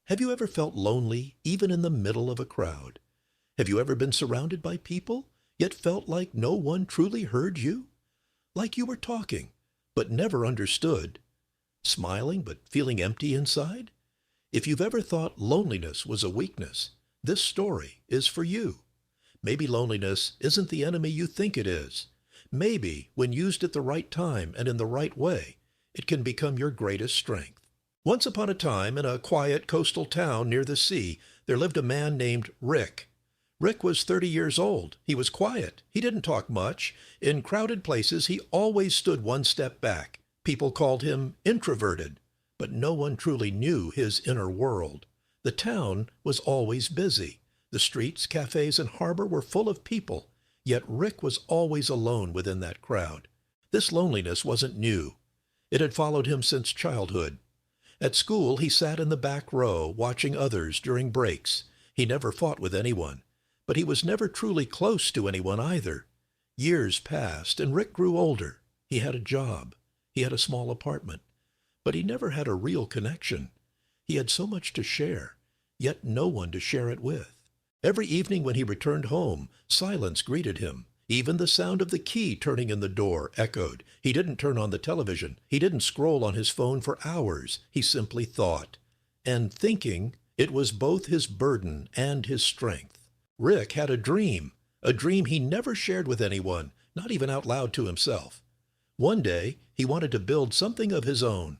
Have you ever felt lonely even in the middle of a crowd? Have you ever been surrounded by people, yet felt like no one truly heard you? Like you were talking, but never understood? Smiling, but feeling empty inside? If you've ever thought loneliness was a weakness, this story is for you. Maybe loneliness isn't the enemy you think it is. Maybe, when used at the right time and in the right way, it can become your greatest strength. Once upon a time, in a quiet coastal town near the sea, there lived a man named Rick. Rick was 30 years old. He was quiet. He didn't talk much. In crowded places, he always stood one step back. People called him introverted, but no one truly knew his inner world. The town was always busy. The streets, cafes, and harbor were full of people, yet Rick was always alone within that crowd. This loneliness wasn't new. It had followed him since childhood. At school, he sat in the back row, watching others during breaks. He never fought with anyone, but he was never truly close to anyone either. Years passed, and Rick grew older. He had a job. He had a small apartment. But he never had a real connection. He had so much to share, yet no one to share it with. Every evening when he returned home, silence greeted him. Even the sound of the key turning in the door echoed. He didn't turn on the television. He didn't scroll on his phone for hours. He simply thought. And thinking, it was both his burden and his strength. Rick had a dream he never shared with anyone, not even out loud to himself. One day, he wanted to build something of his own,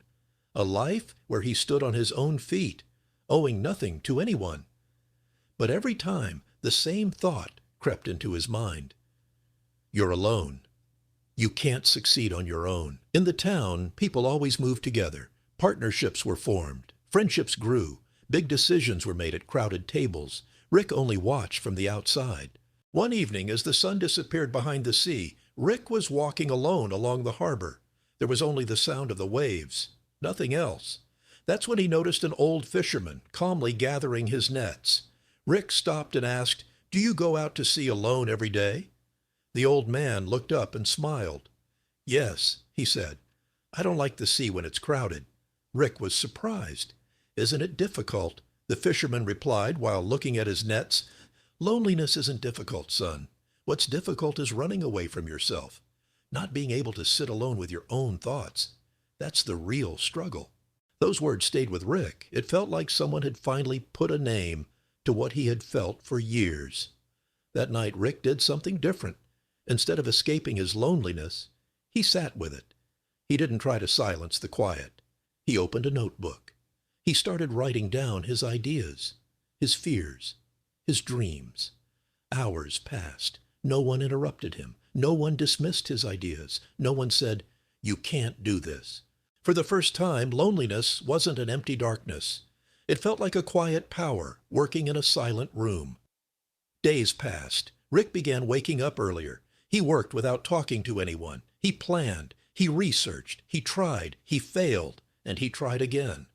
a life where he stood on his own feet, owing nothing to anyone. But every time, the same thought crept into his mind. You're alone. You can't succeed on your own. In the town, people always moved together. Partnerships were formed. Friendships grew. Big decisions were made at crowded tables. Rick only watched from the outside. One evening, as the sun disappeared behind the sea, Rick was walking alone along the harbor. There was only the sound of the waves, nothing else. That's when he noticed an old fisherman calmly gathering his nets. Rick stopped and asked, "Do you go out to sea alone every day?" The old man looked up and smiled. "Yes," he said. "I don't like the sea when it's crowded." Rick was surprised. "Isn't it difficult?" The fisherman replied while looking at his nets. "Loneliness isn't difficult, son. What's difficult is running away from yourself, not being able to sit alone with your own thoughts. That's the real struggle." Those words stayed with Rick. It felt like someone had finally put a name to what he had felt for years. That night, Rick did something different. Instead of escaping his loneliness, he sat with it. He didn't try to silence the quiet. He opened a notebook. He started writing down his ideas, his fears, his dreams. Hours passed. No one interrupted him. No one dismissed his ideas. No one said, "You can't do this." For the first time, loneliness wasn't an empty darkness. It felt like a quiet power working in a silent room. Days passed. Rick began waking up earlier. He worked without talking to anyone. He planned. He researched. He tried. He failed. And he tried again.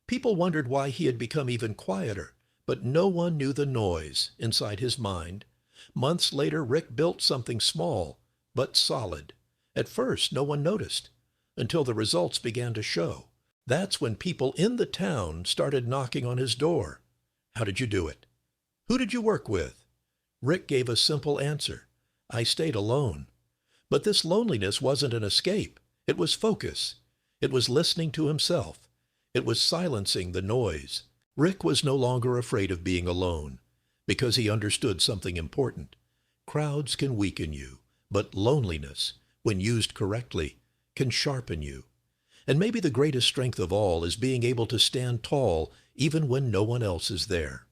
People wondered why he had become even quieter, but no one knew the noise inside his mind. Months later, Rick built something small, but solid. At first, no one noticed, until the results began to show. That's when people in the town started knocking on his door. "How did you do it? Who did you work with?" Rick gave a simple answer. "I stayed alone." But this loneliness wasn't an escape. It was focus. It was listening to himself. It was silencing the noise. Rick was no longer afraid of being alone, because he understood something important. Crowds can weaken you, but loneliness, when used correctly, can sharpen you. And maybe the greatest strength of all is being able to stand tall even when no one else is there.